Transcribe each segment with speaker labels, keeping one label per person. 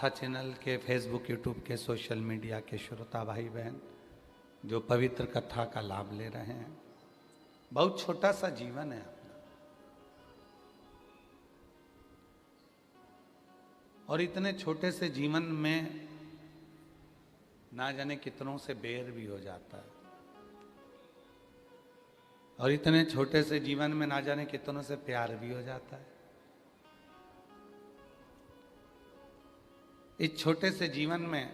Speaker 1: आस्था channel के, Facebook, YouTube के, social media के श्रोता भाई बहन जो पवित्र कथा का लाभ ले रहे हैं। बहुत छोटा सा जीवन है अपना, और इतने छोटे से जीवन में ना जाने कितनों से बैर भी हो जाता है, और इतने छोटे से जीवन में ना जाने कितनों से प्यार भी हो जाता है। इस छोटे से जीवन में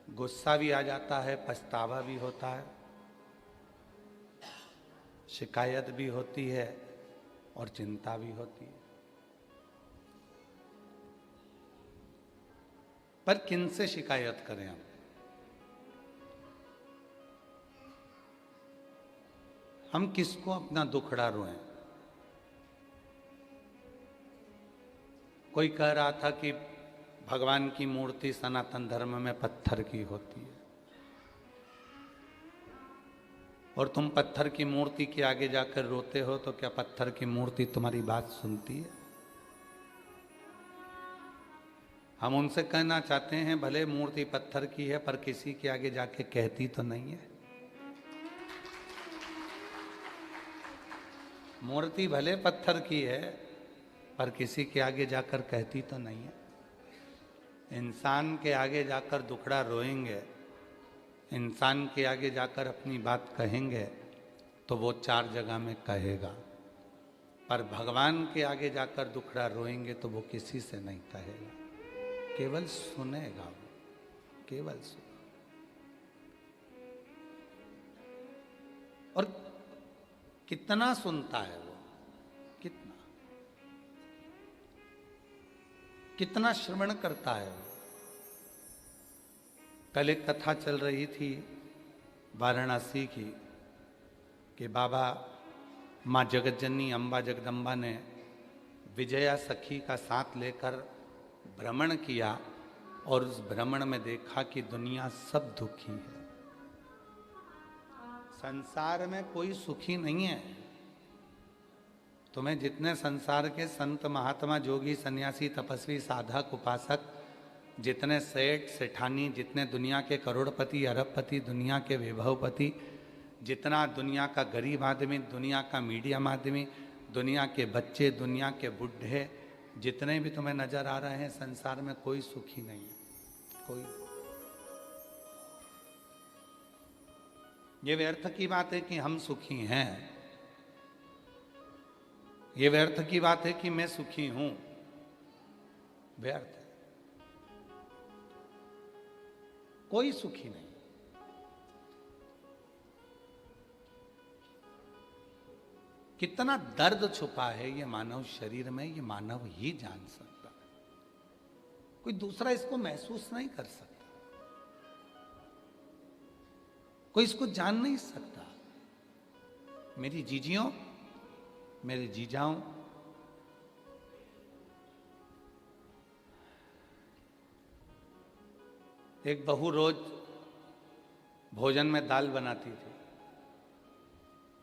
Speaker 1: गुस्सा भी आ जाता है, पछतावा भी होता है, शिकायत भी होती है और चिंता भी होती है। पर किनसे शिकायत करें हम किसको अपना दुखड़ा रोएं? कोई कह रहा था कि भगवान की मूर्ति सनातन धर्म में पत्थर की होती है, और तुम पत्थर की मूर्ति के आगे जाकर रोते हो तो क्या पत्थर की मूर्ति तुम्हारी बात सुनती है? हम उनसे कहना चाहते हैं भले मूर्ति पत्थर की है पर किसी के आगे जाके कहती तो नहीं है। मूर्ति भले पत्थर की है पर किसी के आगे जाकर कहती तो नहीं है। इंसान के आगे जाकर दुखड़ा रोएंगे, इंसान के आगे जाकर अपनी बात कहेंगे तो वो 4 जगह में कहेगा, पर भगवान के आगे जाकर दुखड़ा रोएंगे तो वो किसी से नहीं कहेगा, केवल सुनेगा। वो केवल सुनेगा। और कितना सुनता है वो, कितना श्रवण करता है। कल एक कथा चल रही थी वाराणसी की कि बाबा माँ जगतजननी अम्बा जगदम्बा ने विजया सखी का साथ लेकर भ्रमण किया, और उस भ्रमण में देखा कि दुनिया सब दुखी है, संसार में कोई सुखी नहीं है। तुम्हें जितने संसार के संत महात्मा जोगी सन्यासी तपस्वी साधक उपासक, जितने सेठ सेठानी, जितने दुनिया के करोड़पति अरबपति, दुनिया के वैभवपति, जितना दुनिया का गरीब आदमी, दुनिया का मीडियम आदमी, दुनिया के बच्चे, दुनिया के बुढ़े, जितने भी तुम्हें नजर आ रहे हैं, संसार में कोई सुखी नहीं है, कोई। ये व्यर्थ की बात है कि हम सुखी हैं, ये व्यर्थ की बात है कि मैं सुखी हूं, व्यर्थ है। कोई सुखी नहीं। कितना दर्द छुपा है ये मानव शरीर में, ये मानव ही जान सकता है, कोई दूसरा इसको महसूस नहीं कर सकता, कोई इसको जान नहीं सकता। मेरी जीजियों, मेरे जीजाओं, एक बहू रोज भोजन में दाल बनाती थी,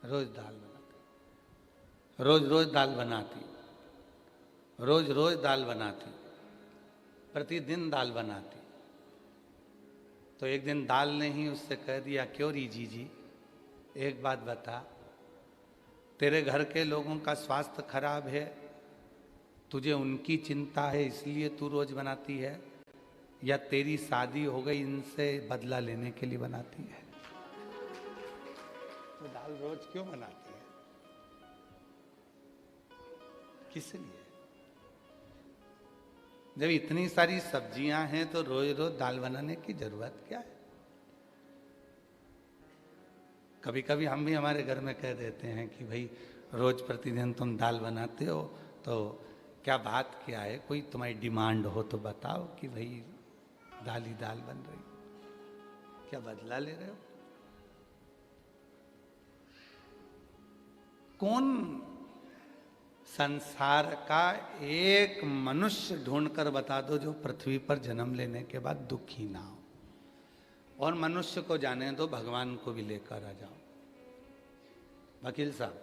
Speaker 1: रोज दाल बनाती, रोज रोज दाल बनाती, रोज रोज दाल बनाती, प्रतिदिन दाल बनाती। तो एक दिन दाल ने ही उससे कह दिया, क्यों री जीजी, एक बात बता, तेरे घर के लोगों का स्वास्थ्य खराब है, तुझे उनकी चिंता है इसलिए तू रोज बनाती है, या तेरी शादी हो गई इनसे बदला लेने के लिए बनाती है? तो दाल रोज क्यों बनाती है, किस लिए? जब इतनी सारी सब्जियां हैं तो रोज रोज दाल बनाने की जरूरत क्या है? कभी कभी हम भी हमारे घर में कह देते हैं कि भाई रोज प्रतिदिन तुम दाल बनाते हो तो क्या बात क्या है, कोई तुम्हारी डिमांड हो तो बताओ कि भाई दाल ही दाल बन रही, क्या बदला ले रहे हो? कौन संसार का एक मनुष्य ढूंढकर बता दो जो पृथ्वी पर जन्म लेने के बाद दुखी ना हो। और मनुष्य को जाने दो, भगवान को भी लेकर आ जाओ। वकील साहब,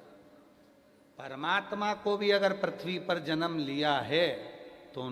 Speaker 1: परमात्मा को भी अगर पृथ्वी पर जन्म लिया है तो